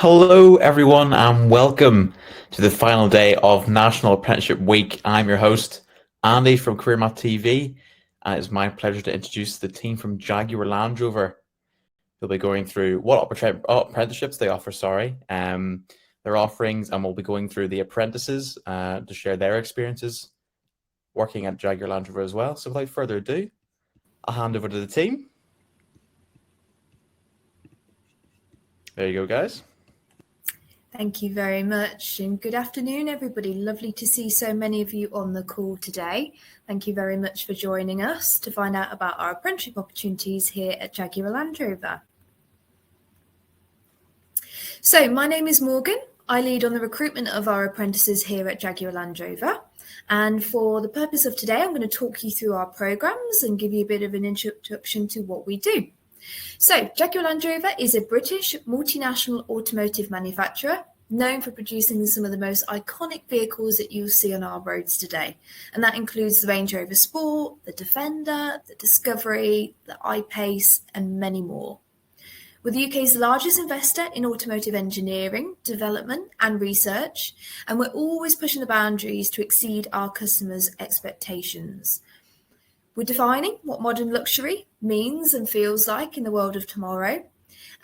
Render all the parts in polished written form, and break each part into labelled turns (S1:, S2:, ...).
S1: Hello, everyone, and welcome to the final day of National Apprenticeship Week. I'm your host, Andy from Career Math TV, and it's my pleasure to introduce the team from Jaguar Land Rover. They'll be going through what apprenticeships they offer, their offerings, and we'll be going through the apprentices to share their experiences working at Jaguar Land Rover as well. So without further ado, I'll hand over to the team. There you go, guys.
S2: Thank you very much, and good afternoon, everybody. Lovely to see so many of you on the call today. Thank you very much for joining us to find out about our apprenticeship opportunities here at Jaguar Land Rover. So my name is Morgan. I lead on the recruitment of our apprentices here at Jaguar Land Rover. And for the purpose of today, I'm going to talk you through our programs and give you a bit of an introduction to what we do. So, Jaguar Land Rover is a British multinational automotive manufacturer known for producing some of the most iconic vehicles that you'll see on our roads today. And that includes the Range Rover Sport, the Defender, the Discovery, the I-Pace, and many more. We're the UK's largest investor in automotive engineering, development, and research, and we're always pushing the boundaries to exceed our customers' expectations. We're defining what modern luxury means and feels like in the world of tomorrow,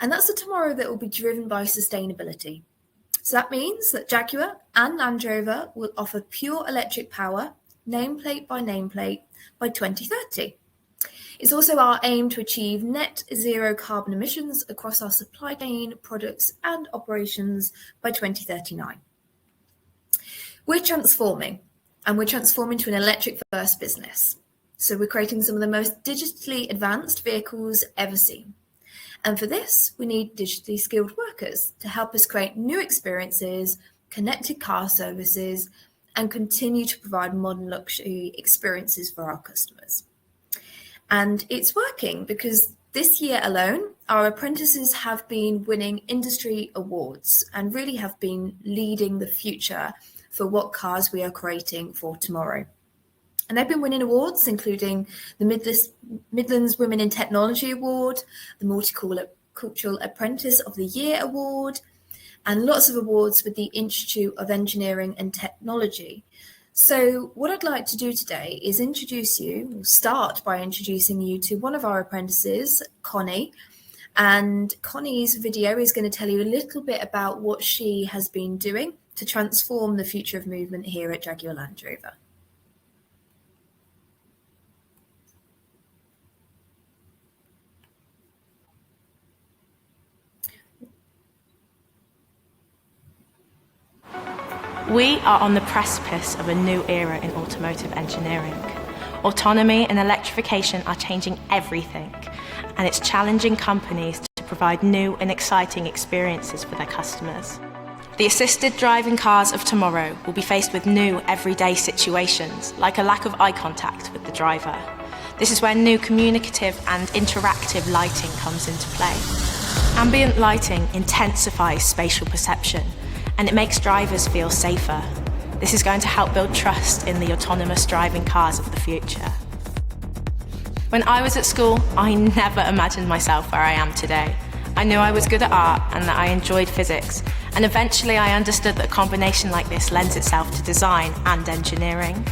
S2: and that's a tomorrow that will be driven by sustainability. So that means that Jaguar and Land Rover will offer pure electric power, nameplate by 2030. It's also our aim to achieve net zero carbon emissions across our supply chain, products, and operations by 2039. We're transforming to an electric-first business. So we're creating some of the most digitally advanced vehicles ever seen. And for this, we need digitally skilled workers to help us create new experiences, connected car services, and continue to provide modern luxury experiences for our customers. And it's working because this year alone, our apprentices have been winning industry awards and really have been leading the future for what cars we are creating for tomorrow. And they've been winning awards, including the Midlands Women in Technology Award, the Multicultural Apprentice of the Year Award, and lots of awards with the Institute of Engineering and Technology. So what I'd like to do today is start by introducing you to one of our apprentices, Connie. And Connie's video is going to tell you a little bit about what she has been doing to transform the future of movement here at Jaguar Land Rover.
S3: We are on the precipice of a new era in automotive engineering. Autonomy and electrification are changing everything, and it's challenging companies to provide new and exciting experiences for their customers. The assisted driving cars of tomorrow will be faced with new everyday situations, like a lack of eye contact with the driver. This is where new communicative and interactive lighting comes into play. Ambient lighting intensifies spatial perception, and it makes drivers feel safer. This is going to help build trust in the autonomous driving cars of the future. When I was at school, I never imagined myself where I am today. I knew I was good at art and that I enjoyed physics, and eventually I understood that a combination like this lends itself to design and engineering.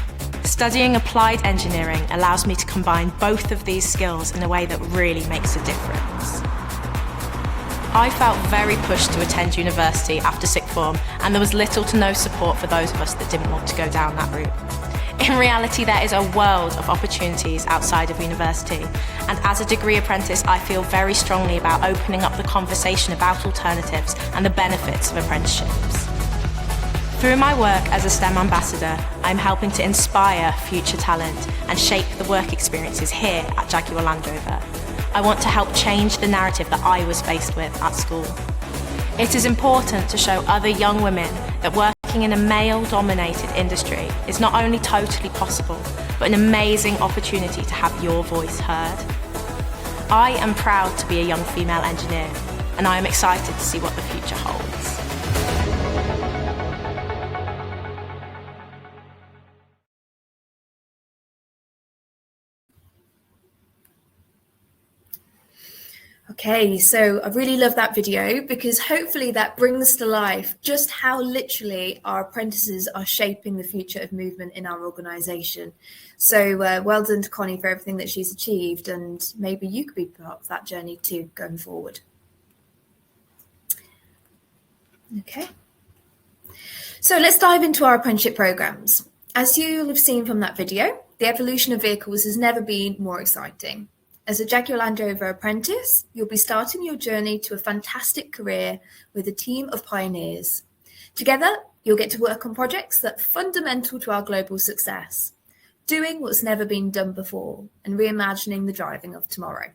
S3: Studying applied engineering allows me to combine both of these skills in a way that really makes a difference. I felt very pushed to attend university after sixth form, and there was little to no support for those of us that didn't want to go down that route. In reality, there is a world of opportunities outside of university, and as a degree apprentice, I feel very strongly about opening up the conversation about alternatives and the benefits of apprenticeships. Through my work as a STEM ambassador, I'm helping to inspire future talent and shape the work experiences here at Jaguar Land Rover. I want to help change the narrative that I was faced with at school. It is important to show other young women that working in a male-dominated industry is not only totally possible, but an amazing opportunity to have your voice heard. I am proud to be a young female engineer, and I am excited to see what the future holds.
S2: Okay, so I really love that video because hopefully that brings to life just how literally our apprentices are shaping the future of movement in our organisation. So well done to Connie for everything that she's achieved, and maybe you could be part of that journey too going forward. Okay, so let's dive into our apprenticeship programmes. As you'll have seen from that video, the evolution of vehicles has never been more exciting. As a Jaguar Land Rover apprentice, you'll be starting your journey to a fantastic career with a team of pioneers. Together, you'll get to work on projects that are fundamental to our global success, doing what's never been done before and reimagining the driving of tomorrow.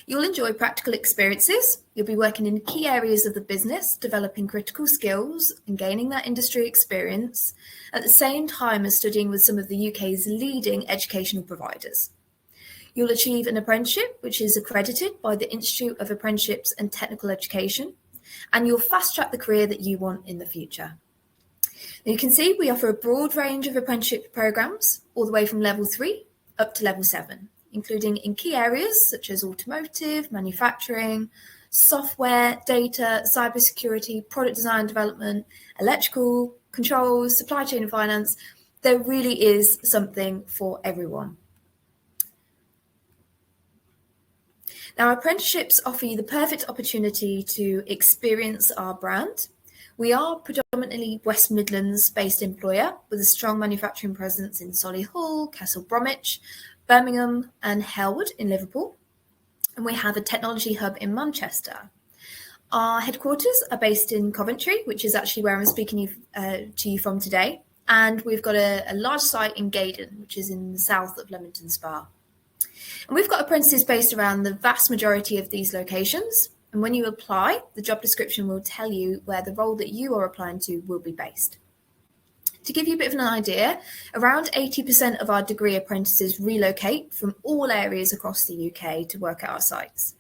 S2: You'll enjoy practical experiences. You'll be working in key areas of the business, developing critical skills and gaining that industry experience, at the same time as studying with some of the UK's leading educational providers. You'll achieve an apprenticeship, which is accredited by the Institute of Apprenticeships and Technical Education, and you'll fast-track the career that you want in the future. Now you can see we offer a broad range of apprenticeship programmes, all the way from level 3 up to level 7, including in key areas such as automotive, manufacturing, software, data, cybersecurity, product design development, electrical, controls, supply chain and finance. There really is something for everyone. Now, apprenticeships offer you the perfect opportunity to experience our brand. We are predominantly West Midlands-based employer with a strong manufacturing presence in Solihull, Castle Bromwich, Birmingham and Halewood in Liverpool. And we have a technology hub in Manchester. Our headquarters are based in Coventry, which is actually where I'm speaking to you from today. And we've got a large site in Gaydon, which is in the south of Leamington Spa. And we've got apprentices based around the vast majority of these locations. And when you apply, the job description will tell you where the role that you are applying to will be based. To give you a bit of an idea, around 80% of our degree apprentices relocate from all areas across the UK to work at our sites.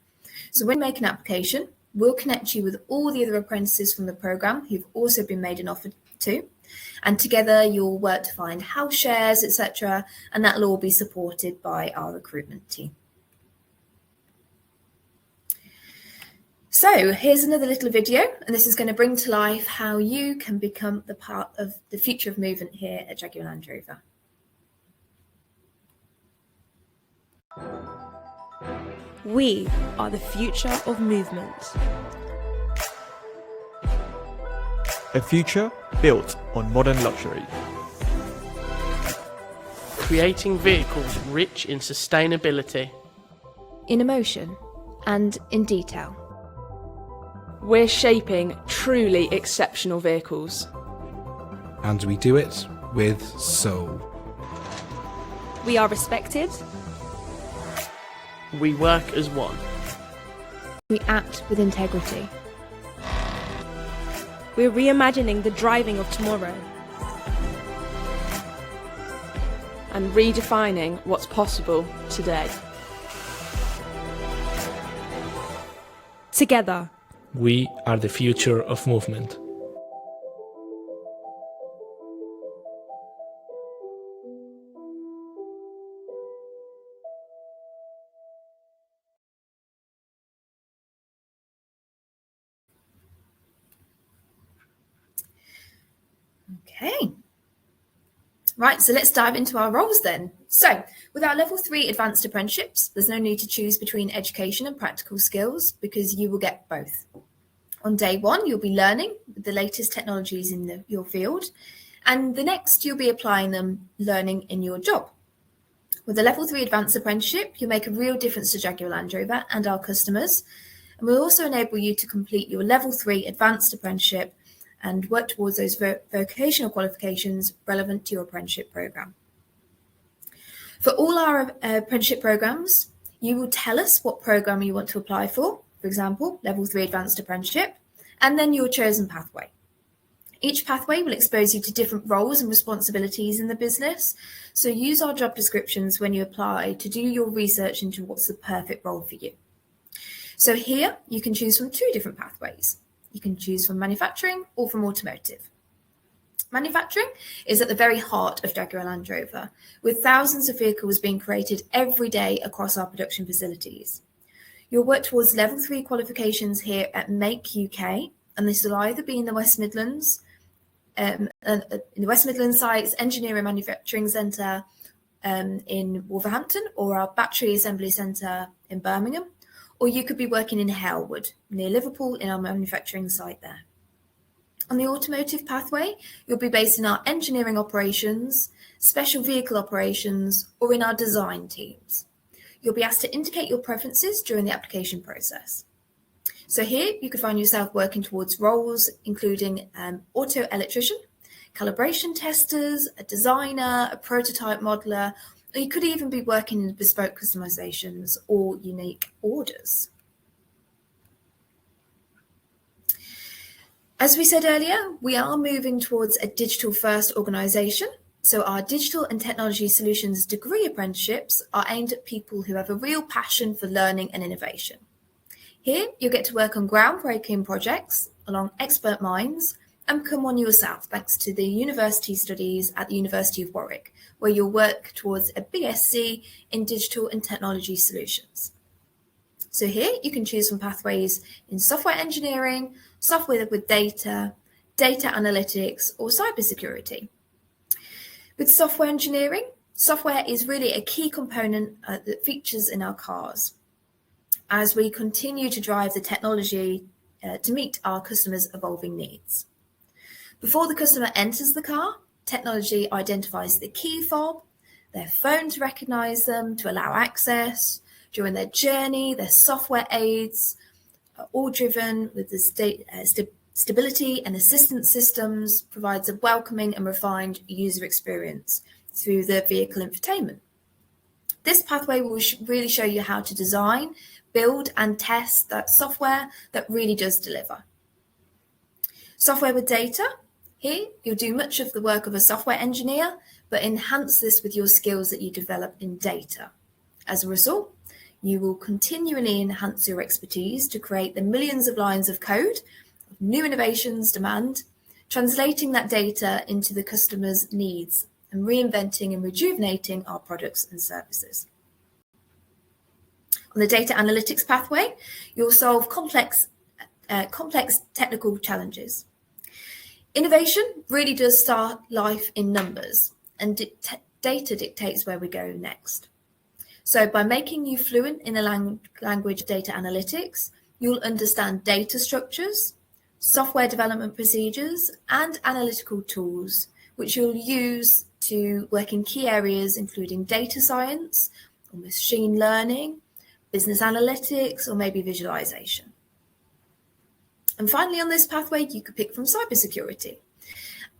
S2: So when you make an application, we'll connect you with all the other apprentices from the programme who've also been made an offer to. And together you'll work to find house shares, etc. And that'll all be supported by our recruitment team. So here's another little video, and this is going to bring to life how you can become the part of the future of movement here at Jaguar Land Rover.
S3: We are the future of movement.
S4: A future built on modern luxury.
S5: Creating vehicles rich in sustainability,
S2: In emotion and in detail.
S6: We're shaping truly exceptional vehicles.
S7: And we do it with soul.
S3: We are respected.
S5: we work as one.
S2: We act with integrity.
S3: We're reimagining the driving of tomorrow.
S6: And redefining what's possible today.
S3: Together.
S8: We are the future of movement.
S2: Okay. Right, so let's dive into our roles then. So, with our level 3 advanced apprenticeships, there's no need to choose between education and practical skills because you will get both. On day 1, you'll be learning the latest technologies in your field, and the next you'll be applying them, learning in your job. With the level 3 advanced apprenticeship, you'll make a real difference to Jaguar Land Rover and our customers, and we'll also enable you to complete your level 3 advanced apprenticeship and work towards those vocational qualifications relevant to your apprenticeship program. For all our apprenticeship programs, you will tell us what program you want to apply for example, level 3 advanced apprenticeship, and then your chosen pathway. Each pathway will expose you to different roles and responsibilities in the business, so use our job descriptions when you apply to do your research into what's the perfect role for you. So here you can choose from 2 different pathways. You can choose from manufacturing or from automotive. Manufacturing is at the very heart of Jaguar Land Rover, with thousands of vehicles being created every day across our production facilities. You'll work towards level 3 qualifications here at Make UK, and this will either be in the West Midlands, in the West Midlands site's Engineering Manufacturing Centre in Wolverhampton, or our Battery Assembly Centre in Birmingham, or you could be working in Halewood, near Liverpool, in our manufacturing site there. On the automotive pathway, you'll be based in our engineering operations, special vehicle operations, or in our design teams. You'll be asked to indicate your preferences during the application process. So here you could find yourself working towards roles including auto electrician, calibration testers, a designer, a prototype modeler, or you could even be working in bespoke customizations or unique orders. As we said earlier, we are moving towards a digital-first organisation. So our digital and technology solutions degree apprenticeships are aimed at people who have a real passion for learning and innovation. Here, you'll get to work on groundbreaking projects along expert minds and become one yourself thanks to the university studies at the University of Warwick, where you'll work towards a BSc in digital and technology solutions. So here you can choose from pathways in software engineering, software with data, data analytics, or cybersecurity. With software engineering, software is really a key component that features in our cars as we continue to drive the technology to meet our customers' evolving needs. Before the customer enters the car, technology identifies the key fob, their phone to recognise them, to allow access. During their journey, their software aids are all driven with the stability and assistance systems, provides a welcoming and refined user experience through the vehicle infotainment. This pathway will really show you how to design, build and test that software that really does deliver. Software with data. Here, you'll do much of the work of a software engineer, but enhance this with your skills that you develop in data. As a result, you will continually enhance your expertise to create the millions of lines of code new innovations demand, translating that data into the customer's needs and reinventing and rejuvenating our products and services. On the data analytics pathway, you'll solve complex technical challenges. Innovation really does start life in numbers, and data dictates where we go next. So by making you fluent in the language data analytics, you'll understand data structures, software development procedures, and analytical tools, which you'll use to work in key areas including data science, or machine learning, business analytics, or maybe visualization. And finally, on this pathway, you could pick from cybersecurity.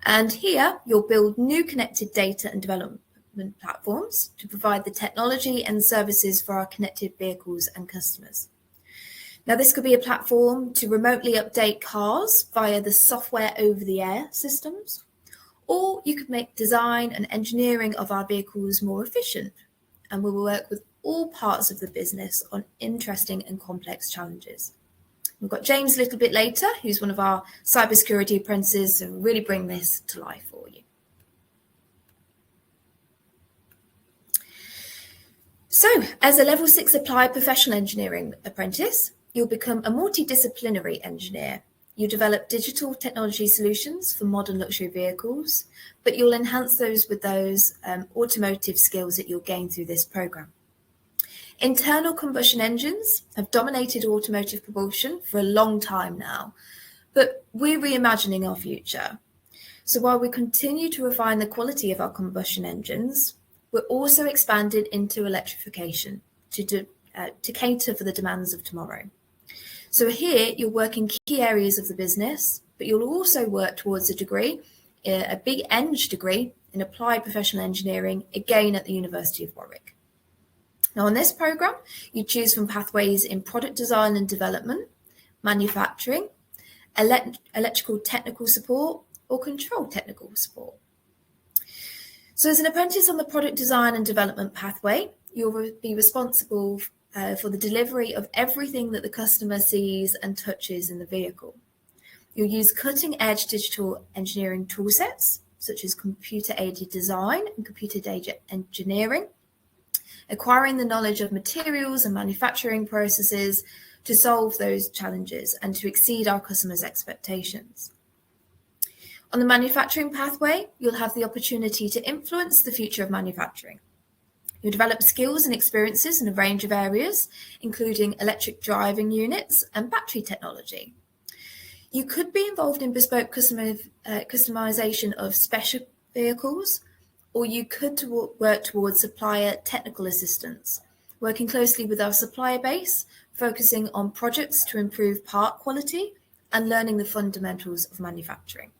S2: And here, you'll build new connected data and development platforms to provide the technology and services for our connected vehicles and customers. Now, this could be a platform to remotely update cars via the software over-the-air systems, or you could make design and engineering of our vehicles more efficient, and we will work with all parts of the business on interesting and complex challenges. We've got James a little bit later, who's one of our cybersecurity apprentices, and really bring this to life for you. So, as a Level 6 Applied Professional Engineering apprentice, you'll become a multidisciplinary engineer. You develop digital technology solutions for modern luxury vehicles, but you'll enhance those with those automotive skills that you'll gain through this program. Internal combustion engines have dominated automotive propulsion for a long time now, but we're reimagining our future. So while we continue to refine the quality of our combustion engines, we're also expanded into electrification to cater for the demands of tomorrow. So here you'll work in key areas of the business, but you'll also work towards a degree, a big Eng degree in applied professional engineering, again at the University of Warwick. Now, on this program, you choose from pathways in product design and development, manufacturing, electrical technical support, or control technical support. So as an apprentice on the product design and development pathway, you'll be responsible for the delivery of everything that the customer sees and touches in the vehicle. You'll use cutting-edge digital engineering toolsets, such as computer-aided design and computer-aided engineering, acquiring the knowledge of materials and manufacturing processes to solve those challenges and to exceed our customers' expectations. On the manufacturing pathway, you'll have the opportunity to influence the future of manufacturing. You'll develop skills and experiences in a range of areas, including electric driving units and battery technology. You could be involved in bespoke customization of special vehicles, or you could work towards supplier technical assistance, working closely with our supplier base, focusing on projects to improve part quality and learning the fundamentals of manufacturing.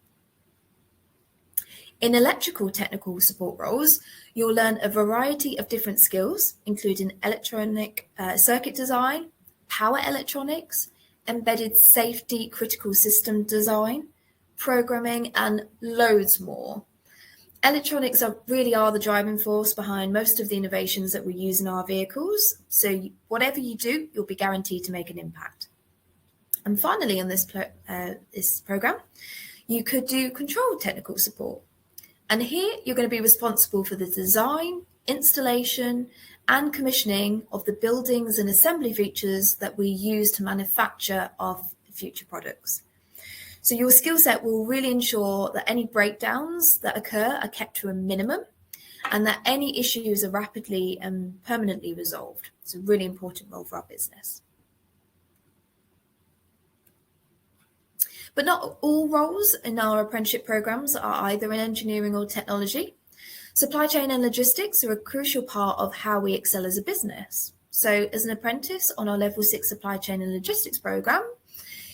S2: In electrical technical support roles, you'll learn a variety of different skills, including electronic circuit design, power electronics, embedded safety critical system design, programming, and loads more. Electronics really are the driving force behind most of the innovations that we use in our vehicles. So whatever you do, you'll be guaranteed to make an impact. And finally, on this program, you could do control technical support. And here you're going to be responsible for the design, installation, and commissioning of the buildings and assembly features that we use to manufacture our future products. So your skill set will really ensure that any breakdowns that occur are kept to a minimum and that any issues are rapidly and permanently resolved. It's a really important role for our business. But not all roles in our apprenticeship programs are either in engineering or technology. Supply chain and logistics are a crucial part of how we excel as a business. So as an apprentice on our Level 6 Supply Chain and Logistics program,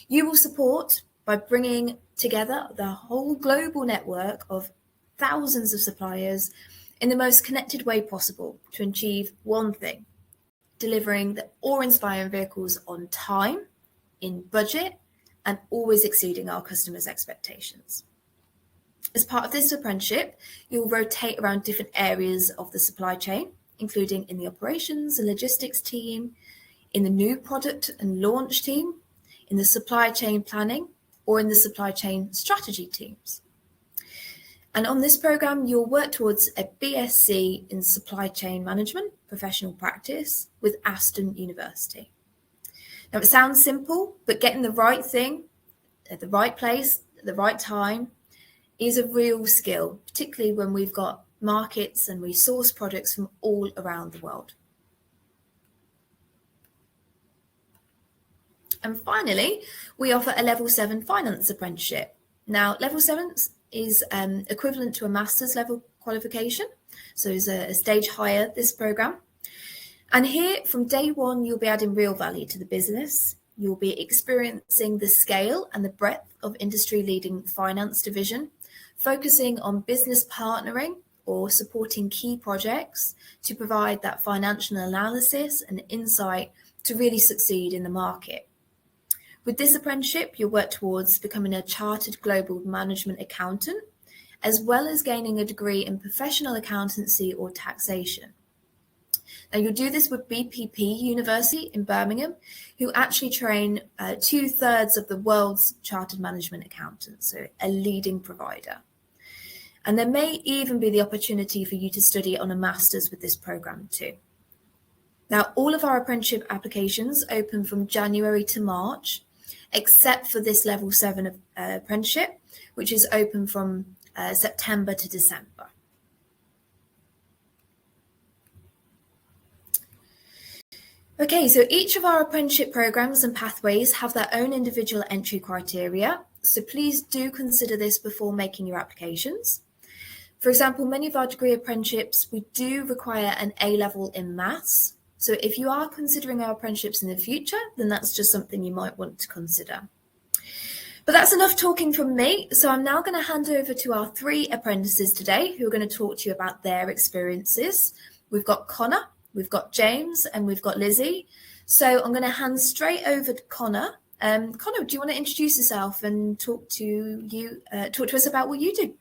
S2: you will support by bringing together the whole global network of thousands of suppliers in the most connected way possible to achieve one thing: delivering the awe-inspiring vehicles on time, in budget, and always exceeding our customers' expectations. As part of this apprenticeship, you'll rotate around different areas of the supply chain, including in the operations and logistics team, in the new product and launch team, in the supply chain planning, or in the supply chain strategy teams. And on this program, you'll work towards a BSc in Supply Chain Management, Professional Practice with Aston University. Now, it sounds simple, but getting the right thing at the right place at the right time is a real skill, particularly when we've got markets and we source products from all around the world. And finally, we offer a Level 7 Finance Apprenticeship. Now, Level 7 is equivalent to a master's level qualification, so it's a stage higher, this program. And here, from day one, you'll be adding real value to the business. You'll be experiencing the scale and the breadth of industry-leading finance division, focusing on business partnering or supporting key projects to provide that financial analysis and insight to really succeed in the market. With this apprenticeship, you'll work towards becoming a chartered global management accountant, as well as gaining a degree in professional accountancy or taxation. Now, you'll do this with BPP University in Birmingham, who actually train 2/3 of the world's chartered management accountants, so a leading provider. And there may even be the opportunity for you to study on a master's with this program too. Now, all of our apprenticeship applications open from January to March, except for this Level 7 apprenticeship, which is open from September to December. Okay, so each of our apprenticeship programs and pathways have their own individual entry criteria, so please do consider this before making your applications. For example, many of our degree apprenticeships, we do require an A-level in maths, so if you are considering our apprenticeships in the future, then that's just something you might want to consider. But that's enough talking from me, so I'm now going to hand over to our 3 apprentices today who are going to talk to you about their experiences. We've got Connor, we've got James, and we've got Lizzie. So I'm going to hand straight over to Connor. Connor, do you want to introduce yourself and talk to us about what you do?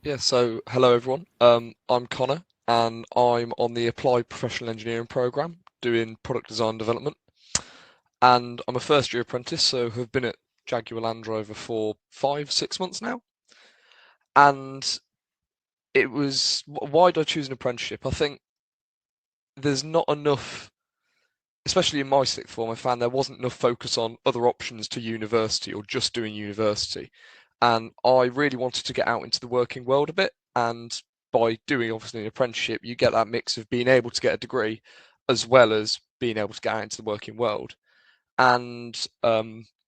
S9: Yeah, so hello everyone. I'm Connor and I'm on the Applied Professional Engineering programme doing product design development. And I'm a first year apprentice, so have been at Jaguar Land Rover for 5-6 months now. And it was, why did I choose an apprenticeship? I think there's not enough, especially in my sixth form, I found there wasn't enough focus on other options to university or just doing university. And I really wanted to get out into the working world a bit. And by doing obviously an apprenticeship, you get that mix of being able to get a degree as well as being able to get out into the working world. And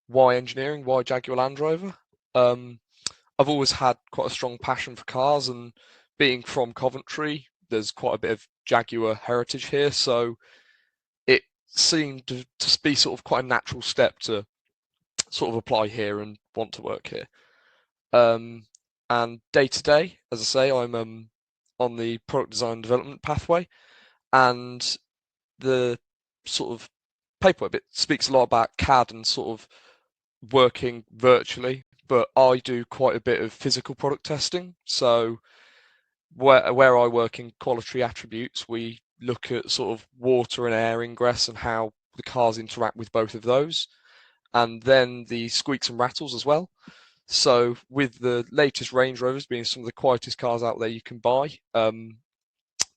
S9: why engineering? Why Jaguar Land Rover? I've always had quite a strong passion for cars, and being from Coventry, there's quite a bit of Jaguar heritage here, so it seemed to be sort of quite a natural step to sort of apply here and want to work here. And day to day, as I say, I'm on the product design development pathway, and the sort of paperwork bit speaks a lot about CAD and sort of working virtually, but I do quite a bit of physical product testing. So where I work in quality attributes, we look at sort of water and air ingress and how the cars interact with both of those, and then the squeaks and rattles as well. So with the latest Range Rovers being some of the quietest cars out there you can buy,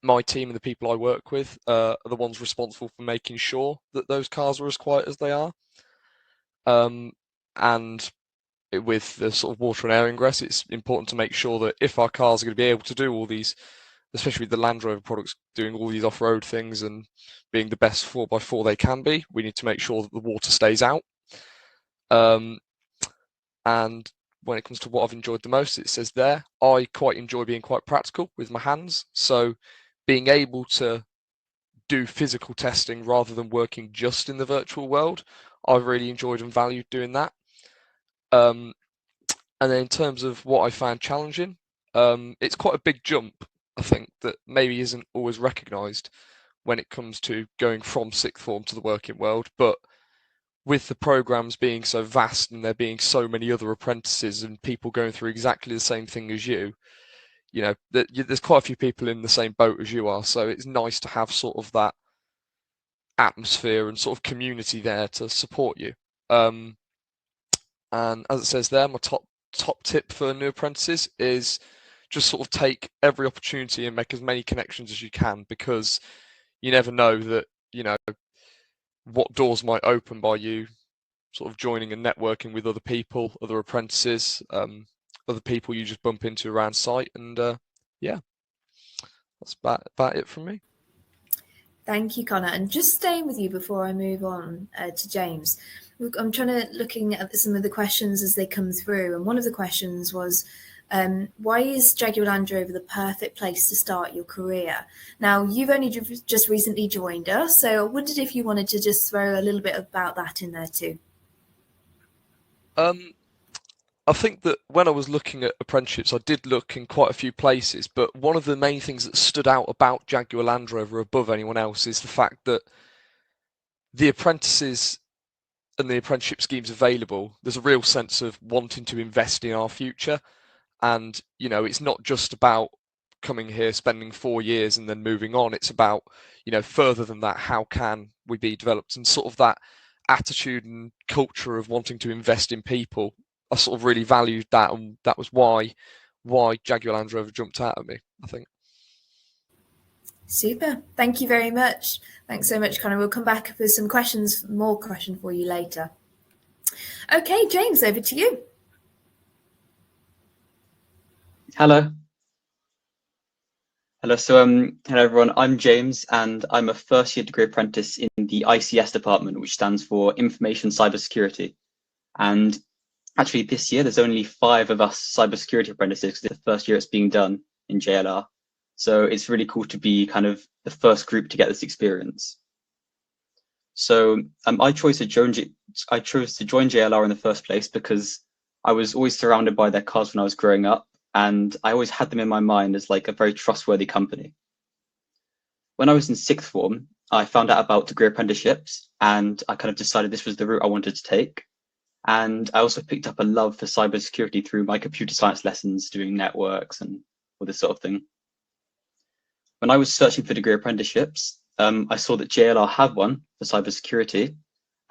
S9: my team and the people I work with are the ones responsible for making sure that those cars are as quiet as they are. And with the sort of water and air ingress, it's important to make sure that if our cars are going to be able to do all these, especially the Land Rover products, doing all these off-road things and being the best 4x4 they can be, we need to make sure that the water stays out. And when it comes to what I've enjoyed the most, it says there, I quite enjoy being quite practical with my hands. So being able to do physical testing rather than working just in the virtual world, I've really enjoyed and valued doing that. And then in terms of what I found challenging, it's quite a big jump, I think, that maybe isn't always recognised when it comes to going from sixth form to the working world. But with the programs being so vast and there being so many other apprentices and people going through exactly the same thing as you, you know, there's quite a few people in the same boat as you are. So it's nice to have sort of that atmosphere and sort of community there to support you. And as it says there, my top tip for new apprentices is just sort of take every opportunity and make as many connections as you can, because you never know that, you know, what doors might open by you sort of joining and networking with other people, other apprentices, other people you just bump into around site. And yeah, that's about it from me.
S2: Thank you, Connor. And just staying with you before I move on to James, I'm looking at some of the questions as they come through. And one of the questions was, why is Jaguar Land Rover the perfect place to start your career? Now, you've only just recently joined us, so I wondered if you wanted to just throw a little bit about that in there too.
S9: I think that when I was looking at apprenticeships, I did look in quite a few places, but one of the main things that stood out about Jaguar Land Rover above anyone else is the fact that the apprentices and the apprenticeship schemes available, there's a real sense of wanting to invest in our future. And, you know, it's not just about coming here, spending 4 years and then moving on. It's about, you know, further than that, how can we be developed? And sort of that attitude and culture of wanting to invest in people, I sort of really valued that, and that was why Jaguar Land Rover jumped out at me, I think.
S2: Super. Thank you very much. Thanks so much, Connor. We'll come back with some more questions for you later. Okay, James, over to you.
S10: Hello. So hello everyone, I'm James and I'm a first year degree apprentice in the ICS department, which stands for Information Cybersecurity. And actually this year there's only 5 of us cybersecurity apprentices because it's the first year it's being done in JLR. So it's really cool to be kind of the first group to get this experience. So I chose to join JLR in the first place because I was always surrounded by their cars when I was growing up, and I always had them in my mind as like a very trustworthy company. When I was in sixth form, I found out about degree apprenticeships, and I kind of decided this was the route I wanted to take. And I also picked up a love for cybersecurity through my computer science lessons, doing networks and all this sort of thing. When I was searching for degree apprenticeships, I saw that JLR had one for cybersecurity,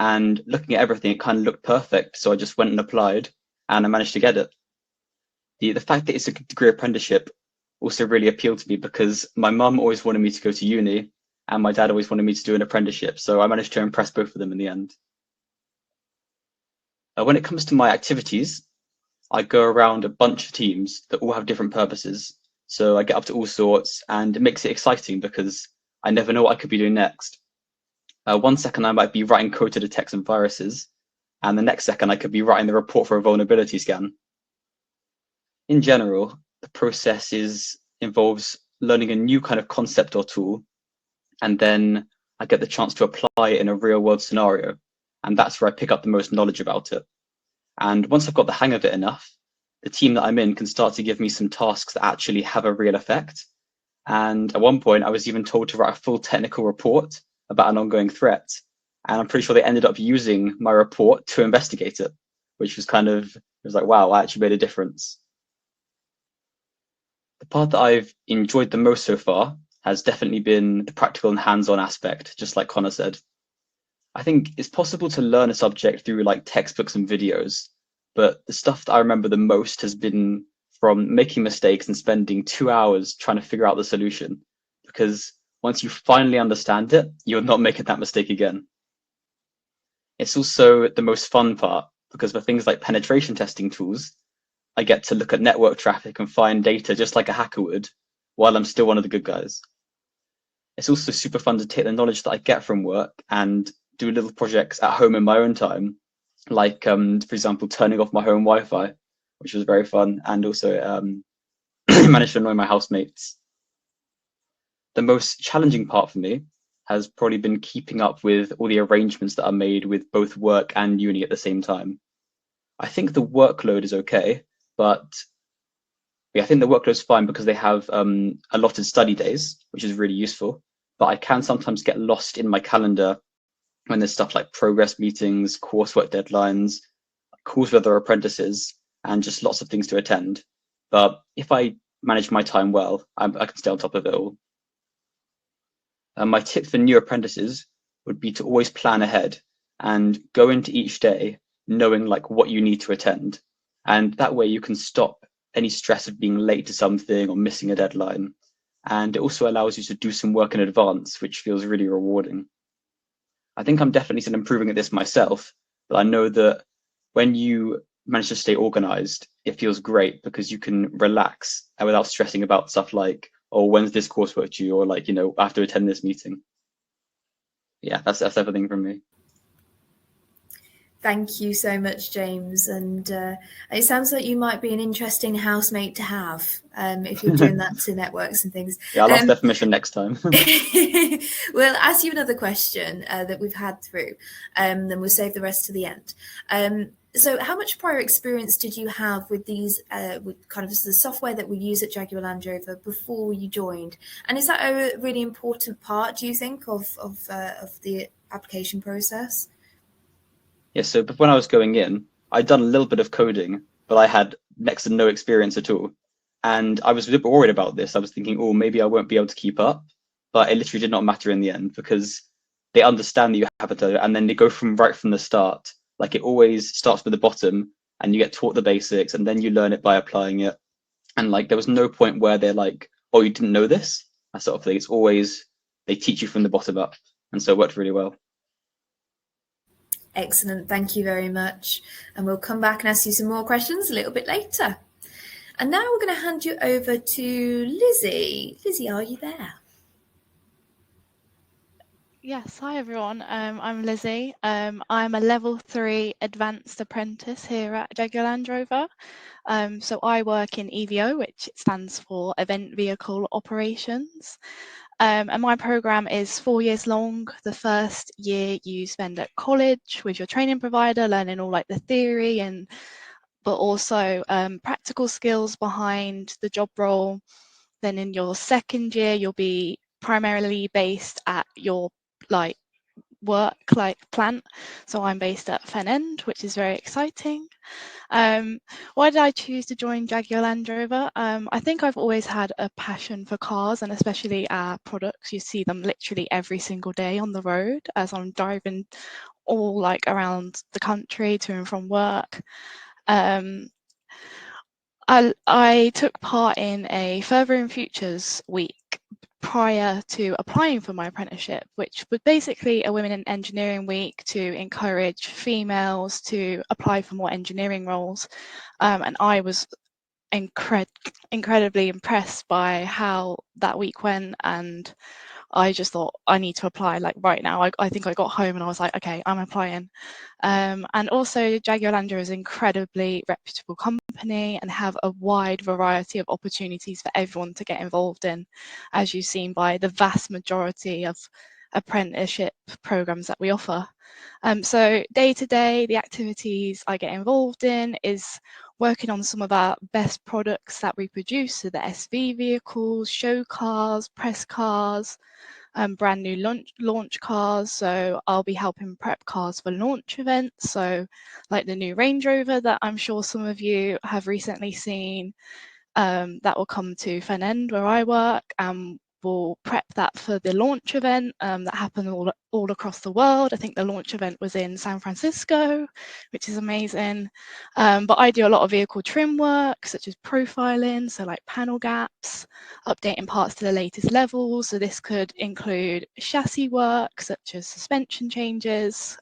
S10: and looking at everything, it kind of looked perfect. So I just went and applied, and I managed to get it. The fact that it's a degree apprenticeship also really appealed to me because my mum always wanted me to go to uni, and my dad always wanted me to do an apprenticeship, so I managed to impress both of them in the end. When it comes to my activities, I go around a bunch of teams that all have different purposes. So I get up to all sorts, and it makes it exciting because I never know what I could be doing next. 1 second I might be writing code to detect some viruses, and the next second I could be writing the report for a vulnerability scan. In general, the process involves learning a new kind of concept or tool, and then I get the chance to apply it in a real world scenario, and that's where I pick up the most knowledge about it. And once I've got the hang of it enough, the team that I'm in can start to give me some tasks that actually have a real effect. And at one point, I was even told to write a full technical report about an ongoing threat. And I'm pretty sure they ended up using my report to investigate it, which was it was like, wow, I actually made a difference. The part that I've enjoyed the most so far has definitely been the practical and hands-on aspect, just like Connor said. I think it's possible to learn a subject through like textbooks and videos, but the stuff that I remember the most has been from making mistakes and spending 2 hours trying to figure out the solution. Because once you finally understand it, you're not making that mistake again. It's also the most fun part because for things like penetration testing tools, I get to look at network traffic and find data just like a hacker would, while I'm still one of the good guys. It's also super fun to take the knowledge that I get from work and do little projects at home in my own time, like, for example, turning off my home Wi-Fi, which was very fun, and also managed to annoy my housemates. The most challenging part for me has probably been keeping up with all the arrangements that are made with both work and uni at the same time. I think the workload is okay, but yeah, I think the workload's fine because they have allotted study days, which is really useful, but I can sometimes get lost in my calendar when there's stuff like progress meetings, coursework deadlines, calls with other apprentices, and just lots of things to attend. But if I manage my time well, I can stay on top of it all. My tip for new apprentices would be to always plan ahead and go into each day knowing like what you need to attend. And that way you can stop any stress of being late to something or missing a deadline. And it also allows you to do some work in advance, which feels really rewarding. I think I'm definitely still improving at this myself, but I know that when you manage to stay organized, it feels great because you can relax and without stressing about stuff like, oh, when's this coursework due? Or like, I have to attend this meeting. Yeah, that's everything from me.
S2: Thank you so much, James. And it sounds like you might be an interesting housemate to have if you're doing that to networks and things.
S10: Yeah, I'll ask their permission next time.
S2: We'll ask you another question that we've had through, then we'll save the rest to the end. So how much prior experience did you have with these, with kind of the software that we use at Jaguar Land Rover before you joined? And is that a really important part, do you think, of the application process?
S10: Yeah, so when I was going in, I'd done a little bit of coding, but I had next to no experience at all. And I was a bit worried about this. I was thinking, oh, maybe I won't be able to keep up. But it literally did not matter in the end because they understand that you have to, and then they go right from the start. Like it always starts with the bottom and you get taught the basics and then you learn it by applying it. And like there was no point where they're like, oh, you didn't know this? That sort of thing. It's always, they teach you from the bottom up. And so it worked really well.
S2: Excellent. Thank you very much. And we'll come back and ask you some more questions a little bit later. And now we're going to hand you over to Lizzie. Lizzie, are you there?
S11: Yes, hi everyone. I'm Lizzie. I'm a level 3 advanced apprentice here at Jaguar Land Rover. So I work in EVO, which stands for Event Vehicle Operations. And my program is 4 years long. The first year you spend at college with your training provider, learning all like the theory but also practical skills behind the job role. Then in your second year, you'll be primarily based at your work plant. So I'm based at Fen End, which is very exciting. Why did I choose to join Jaguar Land Rover? I think I've always had a passion for cars and especially our products. You see them literally every single day on the road as I'm driving all around the country to and from work. I took part in a Furthering Futures week prior to applying for my apprenticeship, which was basically a Women in Engineering Week to encourage females to apply for more engineering roles. And I was incredibly impressed by how that week went, and I just thought I need to apply like right now. I think I got home and I was like, okay, I'm applying. And also Jaguar Land Rover is an incredibly reputable company and have a wide variety of opportunities for everyone to get involved in, as you've seen by the vast majority of apprenticeship programs that we offer. So day to day, the activities I get involved in is working on some of our best products that we produce, so the SV vehicles, show cars, press cars, brand new launch cars. So I'll be helping prep cars for launch events. So like the new Range Rover that I'm sure some of you have recently seen, that will come to Fen End where I work, and we'll prep that for the launch event that happened all across the world. I think the launch event was in San Francisco, which is amazing. But I do a lot of vehicle trim work, such as profiling, so like panel gaps, updating parts to the latest levels. So this could include chassis work, such as suspension changes,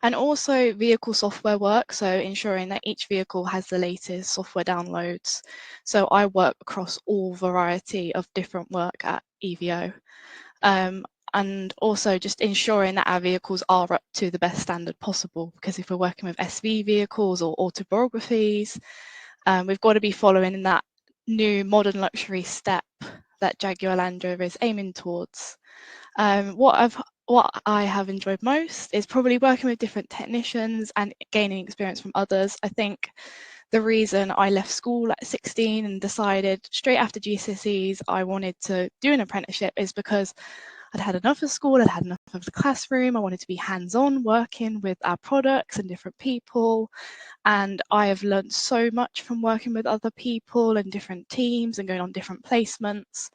S11: and also vehicle software work, so ensuring that each vehicle has the latest software downloads. So I work across all variety of different work at EVO. And also just ensuring that our vehicles are up to the best standard possible, because if we're working with SV vehicles or autobiographies, we've got to be following in that new modern luxury step that Jaguar Land Rover is aiming towards. What I have enjoyed most is probably working with different technicians and gaining experience from others. I think the reason I left school at 16 and decided straight after GCSEs I wanted to do an apprenticeship is because I'd had enough of school, I'd had enough of the classroom, I wanted to be hands-on working with our products and different people. And I have learned so much from working with other people and different teams and going on different placements.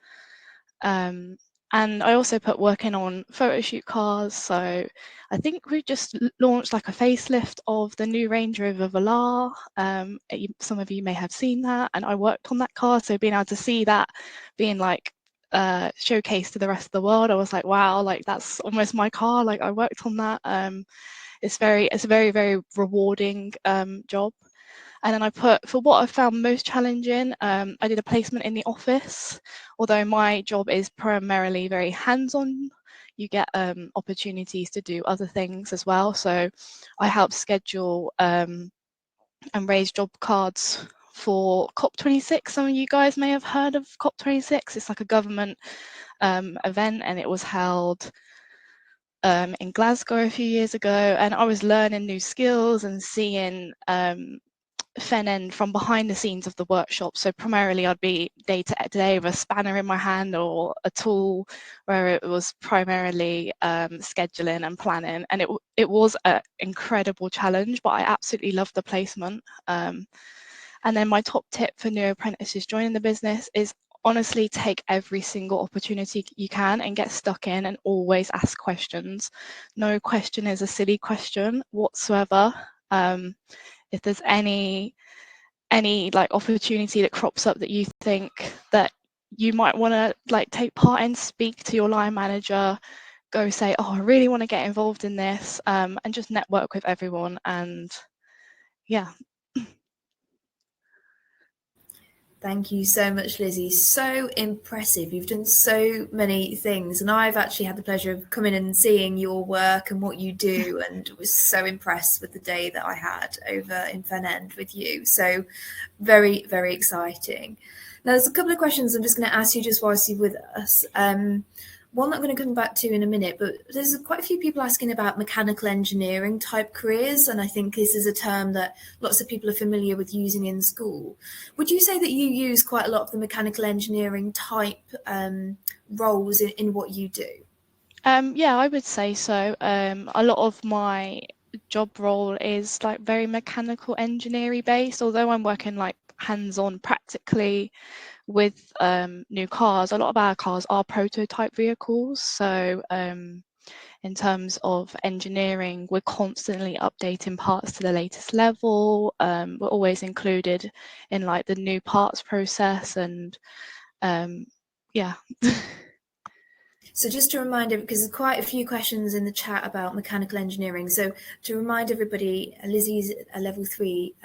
S11: And I also put working on photo shoot cars. So I think we just launched like a facelift of the new Range Rover Velar. Some of you may have seen that, and I worked on that car. So being able to see that being like showcased to the rest of the world, I was like, wow, like that's almost my car. Like I worked on that. It's a very, very rewarding job. And then I put, for what I found most challenging, I did a placement in the office. Although my job is primarily very hands-on, you get opportunities to do other things as well. So I help schedule and raise job cards for COP26. Some of you guys may have heard of COP26. It's like a government event, and it was held in Glasgow a few years ago. And I was learning new skills and seeing Fen End from behind the scenes of the workshop. So primarily I'd be day to day with a spanner in my hand or a tool, where it was primarily scheduling and planning. And it was an incredible challenge, but I absolutely loved the placement. And then my top tip for new apprentices joining the business is honestly take every single opportunity you can and get stuck in, and always ask questions. No question is a silly question whatsoever. If there's any like opportunity that crops up that you think that you might want to like take part in, speak to your line manager, go say, oh, I really want to get involved in this, and just network with everyone. And yeah.
S2: Thank you so much, Lizzie. So impressive. You've done so many things, and I've actually had the pleasure of coming and seeing your work and what you do, and was so impressed with the day that I had over in Fen End with you. So very, very exciting. Now, there's a couple of questions I'm just going to ask you just whilst you're with us. One that I'm going to come back to in a minute, but there's quite a few people asking about mechanical engineering type careers, and I think this is a term that lots of people are familiar with using in school. Would you say that you use quite a lot of the mechanical engineering type roles in what you do?
S11: Yeah, I would say so. A lot of my job role is like very mechanical engineering based, although I'm working like hands-on practically with new cars. A lot of our cars are prototype vehicles, so in terms of engineering, we're constantly updating parts to the latest level. We're always included in like the new parts process, and yeah.
S2: So just to remind everybody, because there's quite a few questions in the chat about mechanical engineering. So to remind everybody, Lizzie's a level 3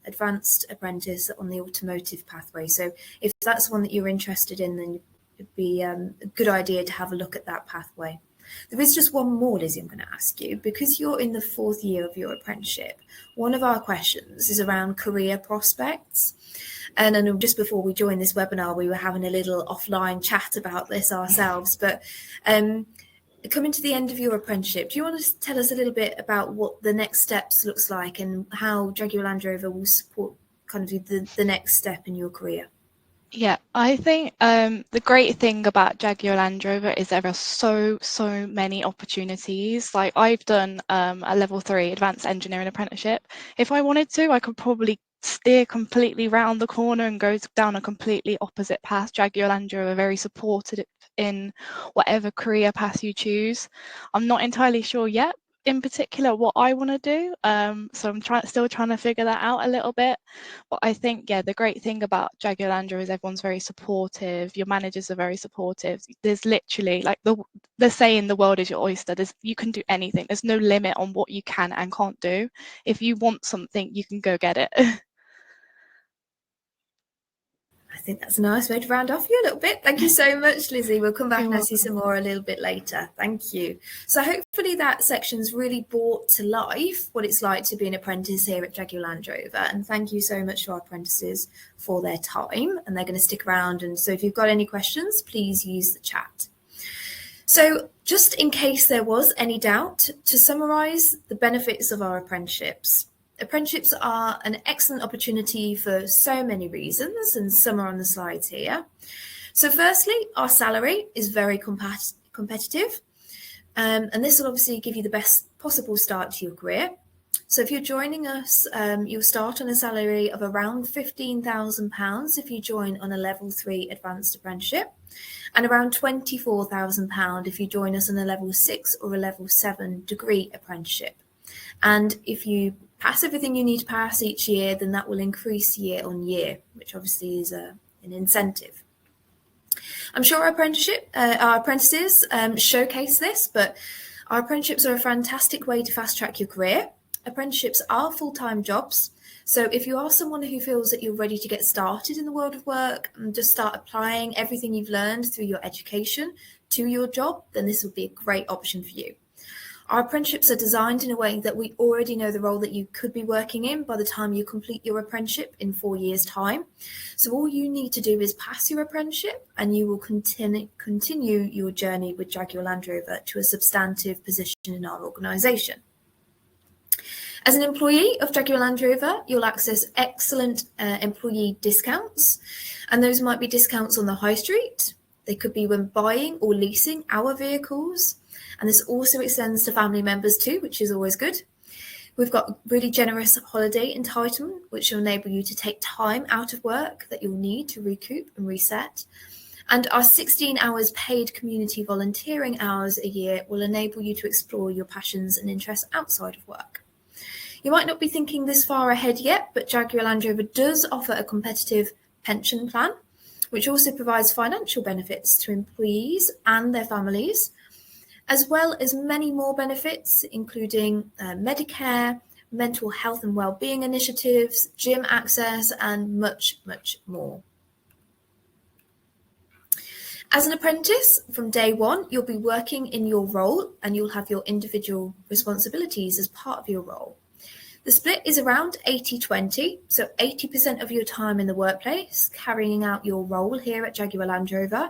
S2: advanced apprentice on the automotive pathway. So if that's one that you're interested in, then it'd be a good idea to have a look at that pathway. There is just one more, Lizzie, I'm going to ask you. Because you're in the 4th year of your apprenticeship, one of our questions is around career prospects. And I know just before we joined this webinar, we were having a little offline chat about this ourselves. But coming to the end of your apprenticeship, do you want to tell us a little bit about what the next steps looks like and how Jaguar Land Rover will support kind of the next step in your career?
S11: Yeah, I think the great thing about Jaguar Land Rover is there are so many opportunities. Like I've done a level 3 advanced engineering apprenticeship. If I wanted to, I could probably steer completely round the corner and go down a completely opposite path. Jaguar Land Rover are very supportive in whatever career path you choose. I'm not entirely sure yet in particular what I want to do, so I'm still trying to figure that out a little bit. But I think, yeah, the great thing about Jaguar Land Rover is everyone's very supportive. Your managers are very supportive. There's literally, like the saying, the world is your oyster. You can do anything. There's no limit on what you can and can't do. If you want something, you can go get it.
S2: I think that's a nice way to round off you a little bit. Thank you so much, Lizzie. We'll come back
S11: You're
S2: and ask you some more a little bit later. Thank you. So hopefully that section's really brought to life what it's like to be an apprentice here at Jaguar Land Rover. And thank you so much to our apprentices for their time. And they're going to stick around. And so if you've got any questions, please use the chat. So just in case there was any doubt, to summarise the benefits of our apprenticeships. Apprenticeships are an excellent opportunity for so many reasons, and some are on the slides here. So firstly, our salary is very competitive, and this will obviously give you the best possible start to your career. So if you're joining us, you'll start on a salary of around £15,000 if you join on a level 3 advanced apprenticeship, and around £24,000 if you join us on a level 6 or a level 7 degree apprenticeship. And if you pass everything you need to pass each year, then that will increase year on year, which obviously is an incentive. I'm sure our apprentices showcase this, but our apprenticeships are a fantastic way to fast track your career. Apprenticeships are full-time jobs. So if you are someone who feels that you're ready to get started in the world of work and just start applying everything you've learned through your education to your job, then this would be a great option for you. Our apprenticeships are designed in a way that we already know the role that you could be working in by the time you complete your apprenticeship in 4 years' time. So all you need to do is pass your apprenticeship and you will continue your journey with Jaguar Land Rover to a substantive position in our organisation. As an employee of Jaguar Land Rover, you'll access excellent employee discounts, and those might be discounts on the high street. They could be when buying or leasing our vehicles. And this also extends to family members too, which is always good. We've got really generous holiday entitlement, which will enable you to take time out of work that you'll need to recoup and reset. And our 16 hours paid community volunteering hours a year will enable you to explore your passions and interests outside of work. You might not be thinking this far ahead yet, but Jaguar Land Rover does offer a competitive pension plan, which also provides financial benefits to employees and their families, as well as many more benefits, including Medicare, mental health and wellbeing initiatives, gym access, and much, much more. As an apprentice, from day one, you'll be working in your role and you'll have your individual responsibilities as part of your role. The split is around 80-20, so 80% of your time in the workplace, carrying out your role here at Jaguar Land Rover.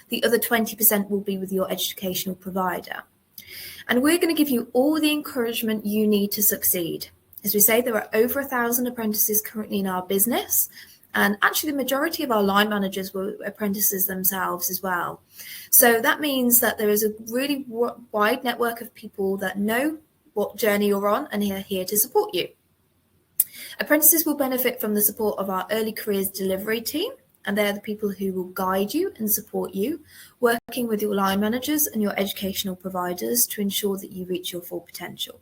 S2: The other 20% will be with your educational provider. And we're going to give you all the encouragement you need to succeed. As we say, there are over 1,000 apprentices currently in our business, and actually the majority of our line managers were apprentices themselves as well. So that means that there is a really wide network of people that know what journey you're on and are here to support you. Apprentices will benefit from the support of our early careers delivery team, and they're the people who will guide you and support you, working with your line managers and your educational providers to ensure that you reach your full potential.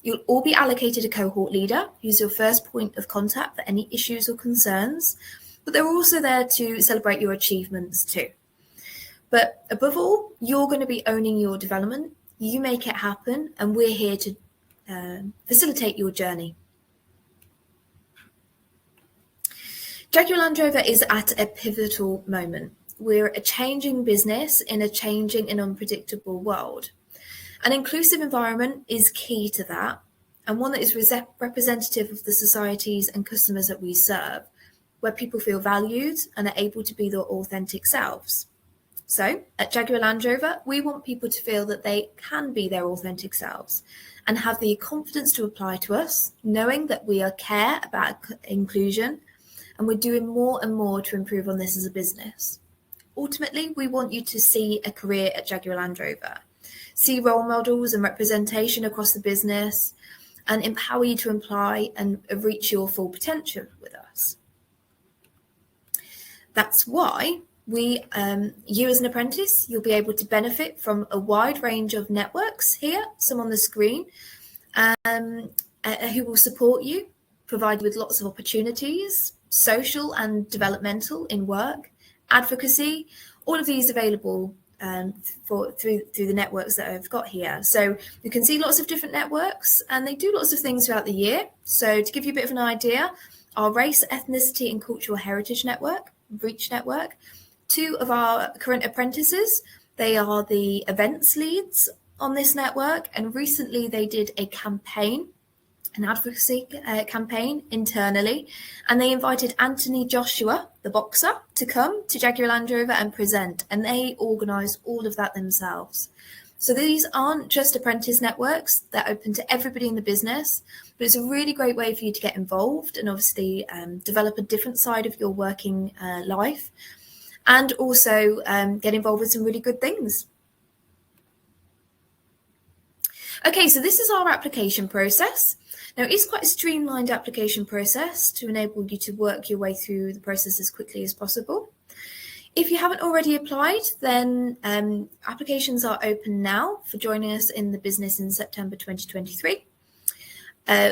S2: You'll all be allocated a cohort leader who's your first point of contact for any issues or concerns, but they're also there to celebrate your achievements too. But above all, you're going to be owning your development. You make it happen, and we're here to facilitate your journey. Jaguar Land Rover is at a pivotal moment. We're a changing business in a changing and unpredictable world. An inclusive environment is key to that, and one that is representative of the societies and customers that we serve, where people feel valued and are able to be their authentic selves. So at Jaguar Land Rover, we want people to feel that they can be their authentic selves and have the confidence to apply to us, knowing that we care about inclusion, and we're doing more and more to improve on this as a business. Ultimately, we want you to see a career at Jaguar Land Rover, see role models and representation across the business, and empower you to apply and reach your full potential with us. That's why you as an apprentice, you'll be able to benefit from a wide range of networks here, some on the screen, who will support you, provide you with lots of opportunities, social and developmental in work, advocacy, all of these available through the networks that I've got here. So you can see lots of different networks, and they do lots of things throughout the year. So to give you a bit of an idea, our Race, Ethnicity and Cultural Heritage Network, REACH Network, 2 of our current apprentices, they are the events leads on this network, and recently they did a campaign, an advocacy campaign internally, and they invited Anthony Joshua, the boxer, to come to Jaguar Land Rover and present, and they organised all of that themselves. So these aren't just apprentice networks, they're open to everybody in the business, but it's a really great way for you to get involved and obviously develop a different side of your working life, and also get involved with some really good things. Okay, so this is our application process. Now, it's quite a streamlined application process to enable you to work your way through the process as quickly as possible. If you haven't already applied, then applications are open now for joining us in the business in September 2023.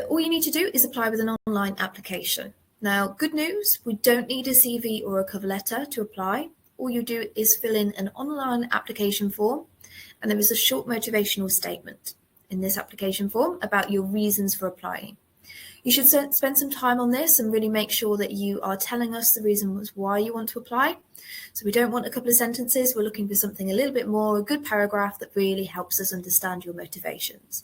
S2: All you need to do is apply with an online application. Now, good news, we don't need a CV or a cover letter to apply. All you do is fill in an online application form, and there is a short motivational statement in this application form about your reasons for applying. You should spend some time on this and really make sure that you are telling us the reasons why you want to apply. So we don't want a couple of sentences, we're looking for something a little bit more, a good paragraph that really helps us understand your motivations.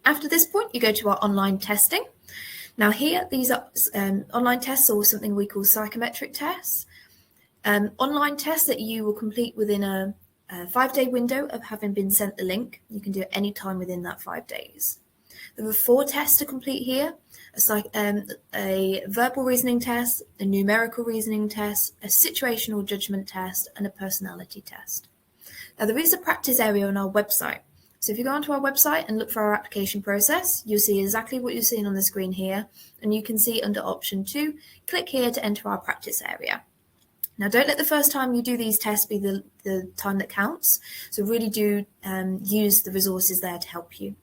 S2: After this point, you go to our online testing. Now here, these are online tests, or something we call psychometric tests. Online tests that you will complete within a 5-day window of having been sent the link. You can do it any time within that 5 days. There are 4 tests to complete here: a verbal reasoning test, a numerical reasoning test, a situational judgment test, and a personality test. Now there is a practice area on our website. So if you go onto our website and look for our application process, you'll see exactly what you're seeing on the screen here, and you can see under option 2, click here to enter our practice area. Now, don't let the first time you do these tests be the time that counts. So really do use the resources there to help you.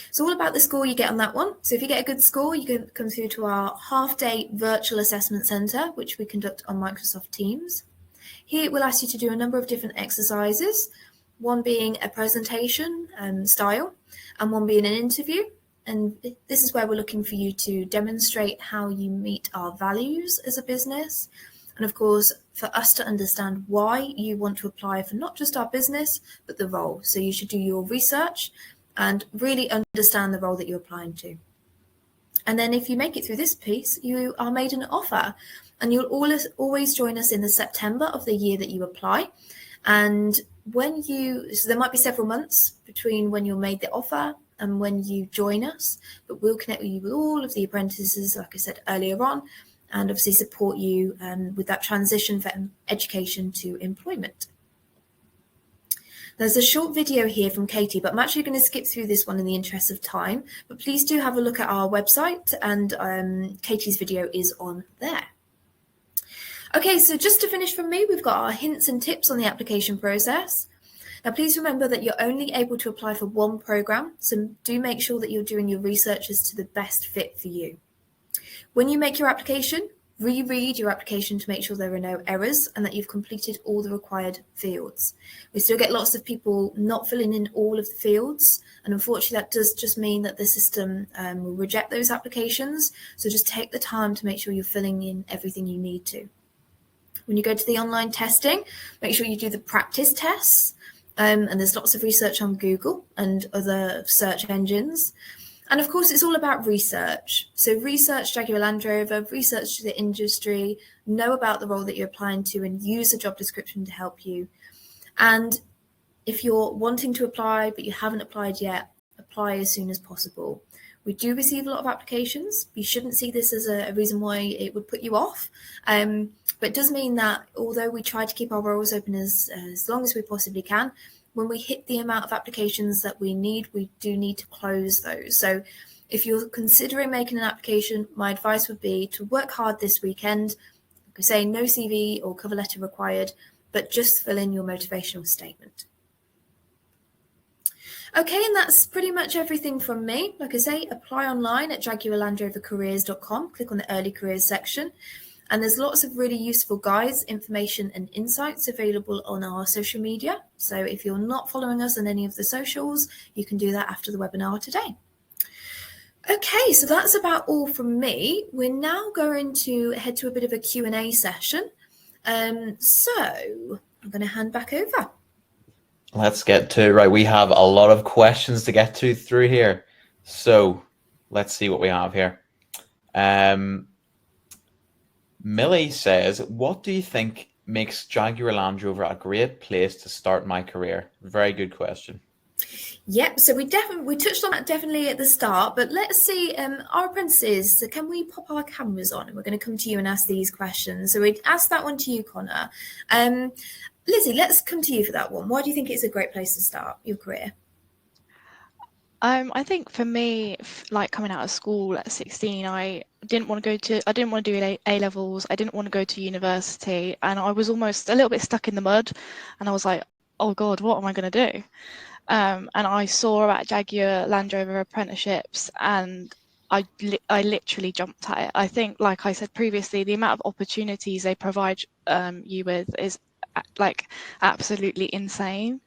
S2: It's all about the score you get on that one. So if you get a good score, you can come through to our half-day virtual assessment centre, which we conduct on Microsoft Teams. Here it will ask you to do a number of different exercises, one being a presentation style, and one being an interview. And this is where we're looking for you to demonstrate how you meet our values as a business. And of course, for us to understand why you want to apply for not just our business, but the role. So you should do your research and really understand the role that you're applying to. And then if you make it through this piece, you are made an offer, and you'll always join us in the September of the year that you apply. And so there might be several months between when you're made the offer and when you join us, but we'll connect you with all of the apprentices, like I said earlier on, and obviously support you with that transition from education to employment. There's a short video here from Katie, but I'm actually going to skip through this one in the interest of time, but please do have a look at our website, and Katie's video is on there. Okay, so just to finish from me, we've got our hints and tips on the application process. Now, please remember that you're only able to apply for one programme, so do make sure that you're doing your research as to the best fit for you. When you make your application, Reread your application to make sure there are no errors and that you've completed all the required fields. We still get lots of people not filling in all of the fields, and unfortunately that does just mean that the system will reject those applications. So just take the time to make sure you're filling in everything you need to. When you go to the online testing, make sure you do the practice tests, and there's lots of research on Google and other search engines. And of course, it's all about research. So research Jaguar Land Rover, research the industry, know about the role that you're applying to, and use the job description to help you. And if you're wanting to apply, but you haven't applied yet, apply as soon as possible. We do receive a lot of applications. You shouldn't see this as a reason why it would put you off. But it does mean that although we try to keep our roles open as long as we possibly can, when we hit the amount of applications that we do need to close those. So if you're considering making an application, my advice would be to work hard this weekend, say no CV or cover letter required, but just fill in your motivational statement. Okay, and that's pretty much everything from me. Like I say, apply online at jaguarlandrovercareers.com, click on the early careers section. And there's lots of really useful guides, information and insights available on our social media. So if you're not following us on any of the socials, you can do that after the webinar today. Okay, so that's about all from me. We're now going to head to a bit of a Q&A session. So I'm going to hand back over.
S1: Let's get to it. Right, we have a lot of questions to get to through here. So let's see what we have here. Millie says, what do you think makes Jaguar Land Rover a great place to start my career? Very good question.
S2: Yep, so we touched on that definitely at the start, but let's see, our apprentices, so can we pop our cameras on? And we're going to come to you and ask these questions. So we'd ask that one to you, Connor. Lizzie, let's come to you for that one. Why do you think it's a great place to start your career?
S11: I think for me, like coming out of school at 16, I didn't want to do A levels. I didn't want to go to university, and I was almost a little bit stuck in the mud. And I was like, oh God, what am I going to do? And I saw about Jaguar Land Rover Apprenticeships, and I literally jumped at it. I think, like I said previously, the amount of opportunities they provide you with is like absolutely insane.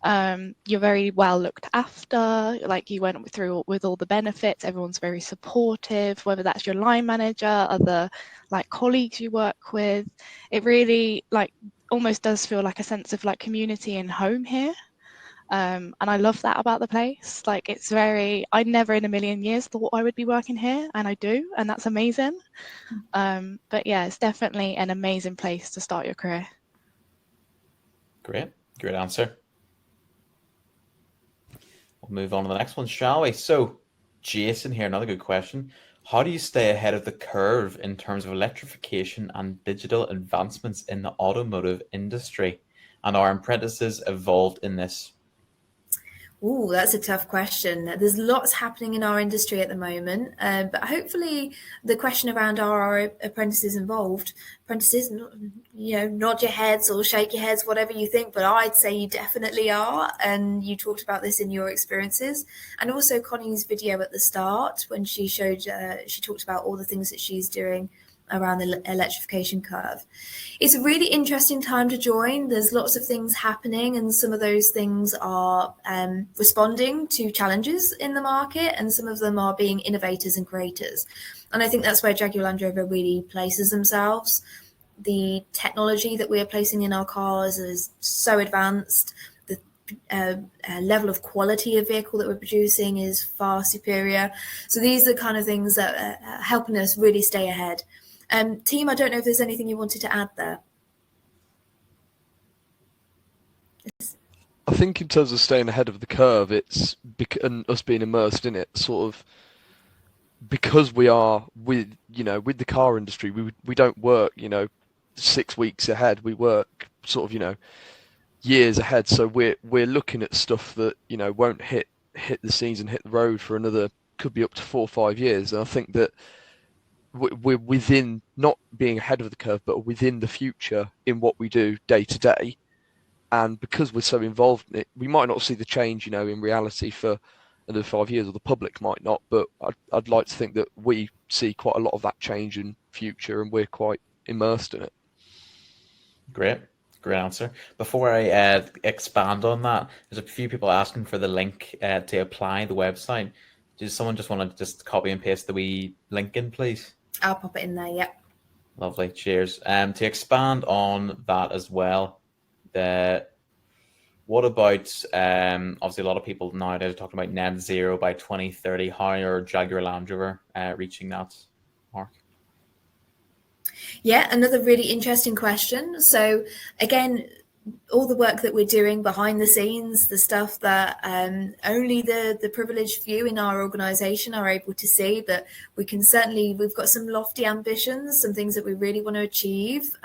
S11: You're very well looked after, like you went through with all the benefits. Everyone's very supportive, whether that's your line manager, other like colleagues you work with. It really like almost does feel like a sense of like community and home here. And I love that about the place. Like it's very, I never in a million years thought I would be working here, and I do, and that's amazing. But yeah, it's definitely an amazing place to start your career.
S1: Great answer. We'll move on to the next one, shall we? So, Jason here, another good question. How do you stay ahead of the curve in terms of electrification and digital advancements in the automotive industry? And are apprentices involved in this?
S2: Oh, that's a tough question. There's lots happening in our industry at the moment, but hopefully the question around are our apprentices involved? Apprentices, nod your heads or shake your heads, whatever you think, but I'd say you definitely are, and you talked about this in your experiences. And also Connie's video at the start when she talked about all the things that she's doing around the electrification curve. It's a really interesting time to join. There's lots of things happening, and some of those things are responding to challenges in the market, and some of them are being innovators and creators. And I think that's where Jaguar Land Rover really places themselves. The technology that we are placing in our cars is so advanced. The level of quality of vehicle that we're producing is far superior. So these are the kind of things that are helping us really stay ahead. Team, I don't know if there's anything you wanted to add there.
S9: I think in terms of staying ahead of the curve, it's and us being immersed in it, sort of because we are with the car industry. We don't work 6 weeks ahead. We work sort of years ahead. So we're looking at stuff that won't hit the scenes and hit the road for another, could be up to 4 or 5 years. And I think that we're within, not being ahead of the curve, but within the future in what we do day to day. And because we're so involved in it, we might not see the change, in reality for another 5 years, or the public might not. But I'd like to think that we see quite a lot of that change and future, and we're quite immersed in it.
S1: Great answer. Before I expand on that, there's a few people asking for the link to apply the website. Does someone just want to just copy and paste the wee link in, please?
S2: I'll pop it in there. Yep.
S1: Lovely. Cheers. To expand on that as well, what about obviously a lot of people nowadays are talking about net zero by 2030. How are Jaguar Land Rover reaching that mark?
S2: Yeah, another really interesting question. So again, all the work that we're doing behind the scenes, the stuff that only the privileged few in our organisation are able to see, but we've got some lofty ambitions, some things that we really want to achieve.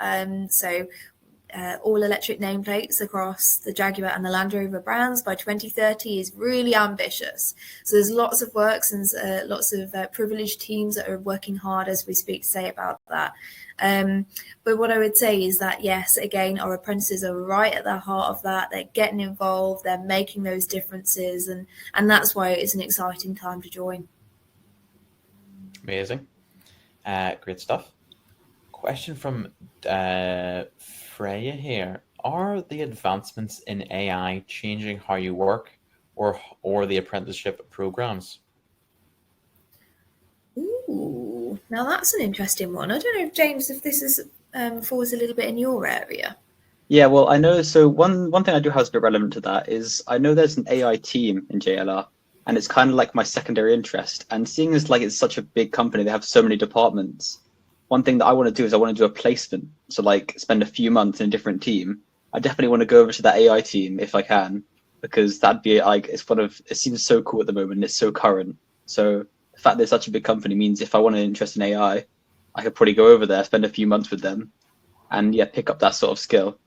S2: All electric nameplates across the Jaguar and the Land Rover brands by 2030 is really ambitious. So there's lots of works and lots of privileged teams that are working hard as we speak to say about that. But what I would say is that, yes, again, our apprentices are right at the heart of that. They're getting involved, they're making those differences, and that's why it's an exciting time to join.
S1: Amazing. Great stuff. Question from Freya here. Are the advancements in AI changing how you work or the apprenticeship programs?
S2: Ooh, now that's an interesting one. I don't know, James, if this is falls a little bit in your area.
S10: Yeah, well, I know. So one thing I do have is a bit relevant to that is I know there's an AI team in JLR, and it's kind of like my secondary interest. And seeing as like it's such a big company, they have so many departments. One thing that I want to do is I want to do a placement. So like spend a few months in a different team. I definitely want to go over to that AI team if I can, because that'd be like, it seems so cool at the moment. And it's so current. So the fact that it's such a big company means if I want an interest in AI, I could probably go over there, spend a few months with them, and yeah, pick up that sort of skill.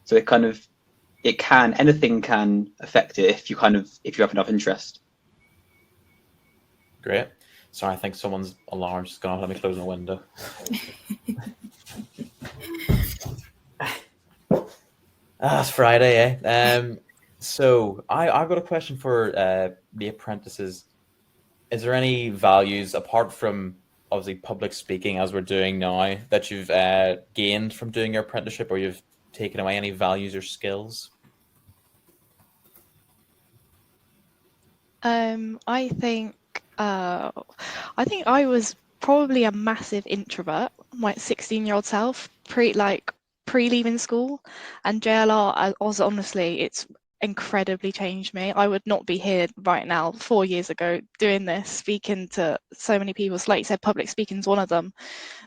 S10: So anything can affect it if you have enough interest.
S1: Great. Sorry, I think someone's alarm's just gone off. Let me close my window. It's Friday, eh? So I've got a question for the apprentices. Is there any values apart from obviously public speaking, as we're doing now, that you've gained from doing your apprenticeship, or you've taken away any values or skills?
S11: I think I was probably a massive introvert, my 16-year-old self, pre-leaving school, and JLR, honestly, it's incredibly changed me. I would not be here right now 4 years ago doing this, speaking to so many people. So like you said, public speaking is one of them.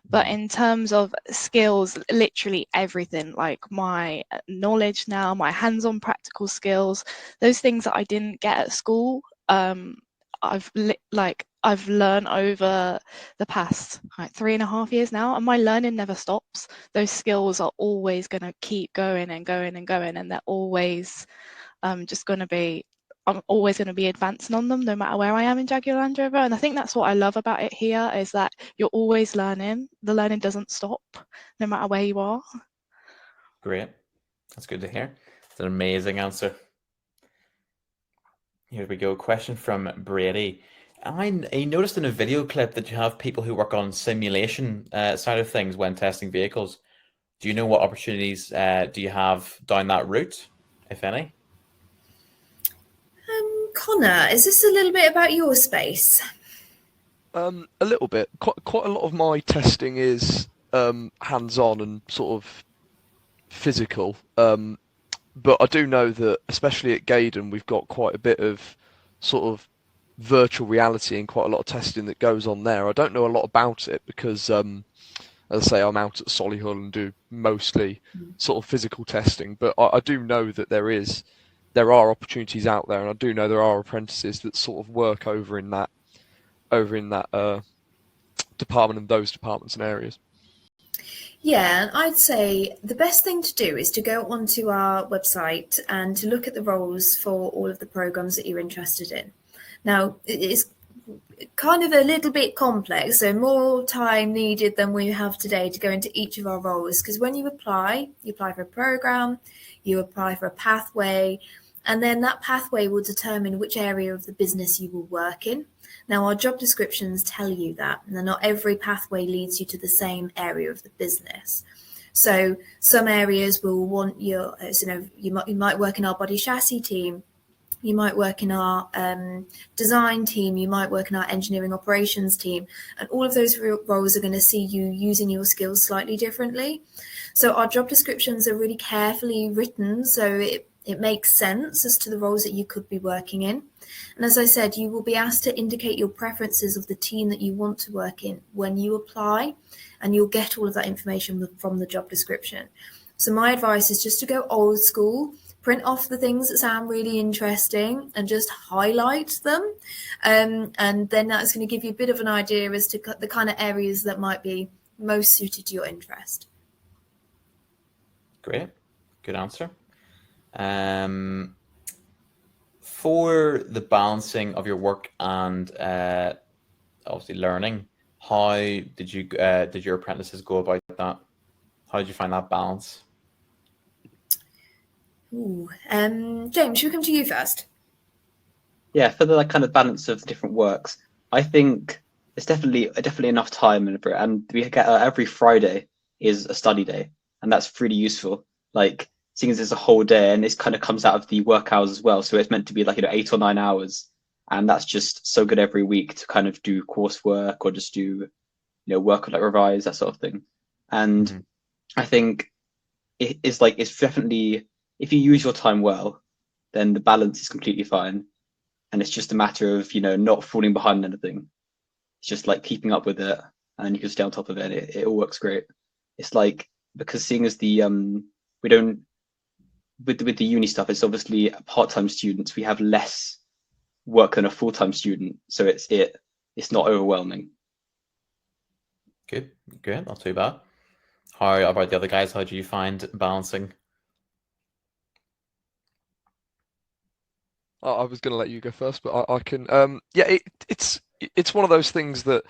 S11: But in terms of skills, literally everything, like my knowledge now, my hands-on practical skills, those things that I didn't get at school, I've learned over the past 3.5 years now, and my learning never stops. Those skills are always going to keep going and going and going, and they're always I'm always going to be advancing on them no matter where I am in Jaguar Land Rover. And I think that's what I love about it here, is that you're always learning. The learning doesn't stop no matter where you are.
S1: Great. That's good to hear. It's an amazing answer. Here we go. Question from Brady. I noticed in a video clip that you have people who work on simulation side of things when testing vehicles. Do you know what opportunities do you have down that route, if any?
S2: Connor, is this a little bit about your space?
S9: A little bit. Quite a lot of my testing is hands-on and sort of physical. But I do know that, especially at Gaydon, we've got quite a bit of sort of virtual reality and quite a lot of testing that goes on there. I don't know a lot about it because, as I say, I'm out at Solihull and do mostly sort of physical testing. But I do know that there are opportunities out there, and I do know there are apprentices that sort of work over in that department and those departments and areas.
S2: Yeah, I'd say the best thing to do is to go onto our website and to look at the roles for all of the programs that you're interested in. Now, it's kind of a little bit complex, so more time needed than we have today to go into each of our roles, because when you apply for a program, you apply for a pathway, And then that pathway will determine which area of the business you will work in. Now, our job descriptions tell you that. Now, not every pathway leads you to the same area of the business. So some areas will want you might work in our body chassis team, you might work in our design team, you might work in our engineering operations team, and all of those roles are going to see you using your skills slightly differently. So our job descriptions are really carefully written, so it makes sense as to the roles that you could be working in. And as I said, you will be asked to indicate your preferences of the team that you want to work in when you apply, and you'll get all of that information from the job description. So my advice is just to go old school, print off the things that sound really interesting and just highlight them. And then that's going to give you a bit of an idea as to the kind of areas that might be most suited to your interest.
S1: Great. Good answer. For the balancing of your work and obviously learning, how did your apprentices go about that? How did you find that balance?
S2: James, should we come to you first?
S10: Yeah, for the kind of balance of the different works, I think there's definitely enough time in it, and we get every Friday is a study day, and that's really useful. Like, seeing as it's a whole day, and this kind of comes out of the work hours as well, so it's meant to be like 8 or 9 hours, and that's just so good every week to kind of do coursework or just do work on revise, that sort of thing. And I think it's definitely, if you use your time well, then the balance is completely fine, and it's just a matter of not falling behind anything. It's just like keeping up with it, and you can stay on top of it. It all works great. It's like, because seeing as the we don't, with the uni stuff, it's obviously part-time students, we have less work than a full-time student, so it's not overwhelming.
S1: Good, not too bad. How about the other guys? How do you find balancing?
S9: I was going to let you go first, but I can. It's one of those things that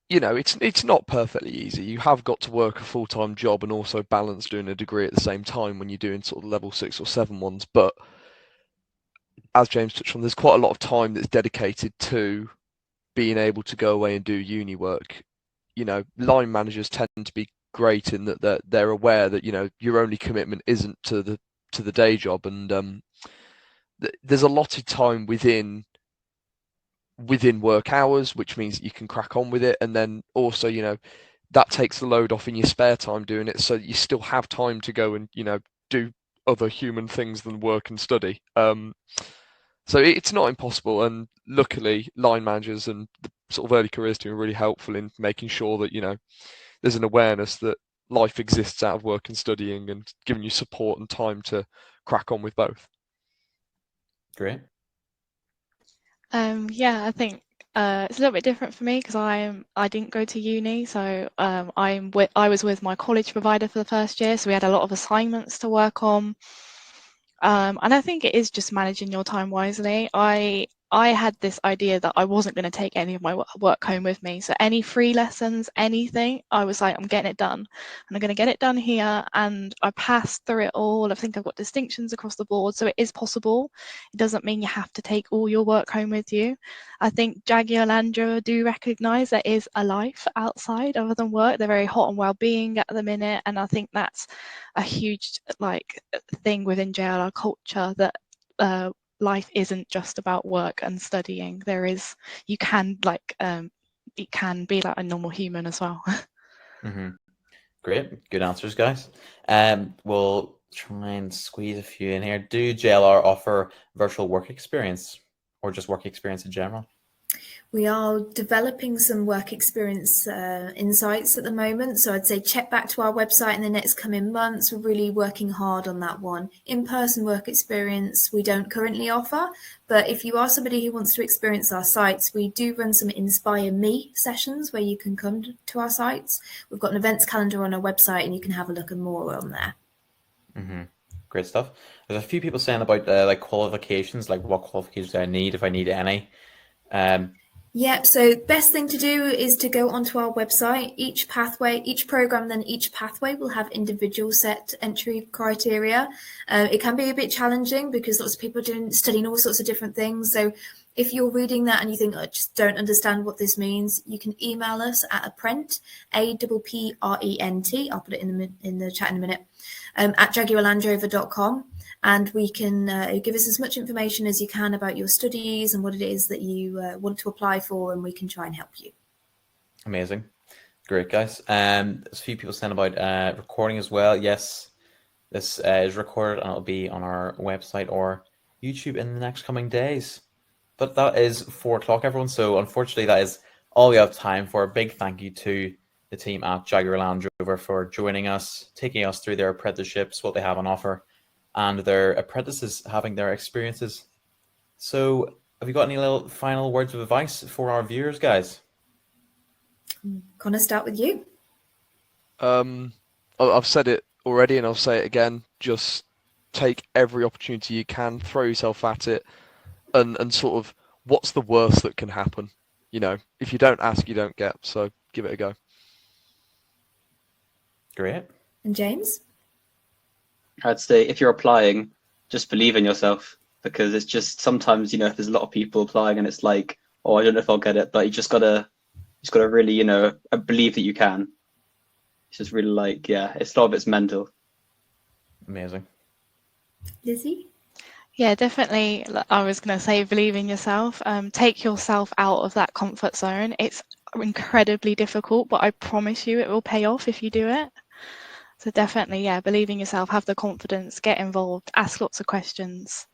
S9: it's not perfectly easy. You have got to work a full-time job and also balance doing a degree at the same time when you're doing sort of level 6 or 7 ones. But as James touched on, there's quite a lot of time that's dedicated to being able to go away and do uni work. Line managers tend to be great in that they're aware that your only commitment isn't to the day job, and there's allotted time within work hours, which means that you can crack on with it, and then also that takes the load off in your spare time doing it, so you still have time to go and do other human things than work and study. So it's not impossible, and luckily line managers and the sort of early careers team are really helpful in making sure that there's an awareness that life exists out of work and studying, and giving you support and time to crack on with both.
S1: Great.
S11: I think it's a little bit different for me because I didn't go to uni, so I was with my college provider for the first year, so we had a lot of assignments to work on, and I think it is just managing your time wisely. I had this idea that I wasn't going to take any of my work home with me. So any free lessons, anything, I was like, I'm getting it done. And I'm going to get it done here. And I passed through it all. I think I've got distinctions across the board. So it is possible. It doesn't mean you have to take all your work home with you. I think Jaguar Land Rover do recognise there is a life outside other than work. They're very hot on well-being at the minute. And I think that's a huge thing within JLR culture, that life isn't just about work and studying. You can it can be like a normal human as well.
S1: Great, good answers, guys. We'll try and squeeze a few in here. Do JLR offer virtual work experience, or just work experience in general?
S2: We are developing some work experience insights at the moment. So I'd say check back to our website in the next coming months. We're really working hard on that one. In-person work experience we don't currently offer, but if you are somebody who wants to experience our sites, we do run some Inspire Me sessions where you can come to our sites. We've got an events calendar on our website, and you can have a look at more on there.
S1: Great stuff. There's a few people saying about qualifications, like what qualifications do I need, if I need any.
S2: Yep, so best thing to do is to go onto our website. Each program, then each pathway will have individual set entry criteria. It can be a bit challenging because lots of people are studying all sorts of different things. So if you're reading that and you think, I just don't understand what this means, you can email us at apprent, APPRENT, I'll put it in the chat in a minute, at jaguarlandrover.com. And we can give us as much information as you can about your studies and what it is that you want to apply for, and we can try and help you.
S1: Amazing. Great, guys. There's a few people saying about recording as well. Yes, this is recorded and it'll be on our website or YouTube in the next coming days. But that is 4 o'clock, everyone. So unfortunately, that is all we have time for. A big thank you to the team at Jaguar Land Rover for joining us, taking us through their apprenticeships, what they have on offer, and their apprentices having their experiences. So have you got any little final words of advice for our viewers, guys?
S2: Connor, start with you.
S9: I've said it already and I'll say it again. Just take every opportunity you can, throw yourself at it, and sort of, what's the worst that can happen? You know, if you don't ask, you don't get. So give it a go.
S1: Great.
S2: And James?
S10: I'd say if you're applying, just believe in yourself, because it's just sometimes, if there's a lot of people applying and it's like, oh, I don't know if I'll get it, but you just gotta really, believe that you can. It's just really like, it's a lot of it's mental.
S1: Amazing.
S2: Lizzie?
S11: Yeah, definitely. I was going to say, believe in yourself. Take yourself out of that comfort zone. It's incredibly difficult, but I promise you it will pay off if you do it. So definitely, believe in yourself, have the confidence, get involved, ask lots of questions.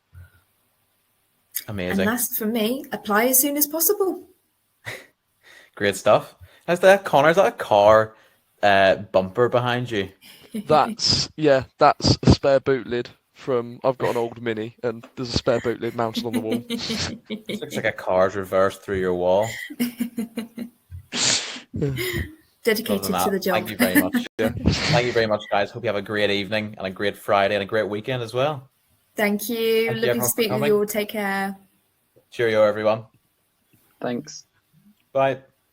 S1: Amazing.
S2: And last from me, apply as soon as possible.
S1: Great stuff. Is that, Connor, is that a car bumper behind you?
S9: That's a spare boot lid from, I've got an old Mini and there's a spare boot lid mounted on the wall.
S1: It looks like a car's reversed through your wall.
S2: Dedicated to the job.
S1: Thank you very much. Thank you very much, guys. Hope you have a great evening and a great Friday and a great weekend as well.
S2: Thank you. Lovely to speak with you all. Take care.
S1: Cheerio, everyone.
S10: Thanks.
S1: Bye.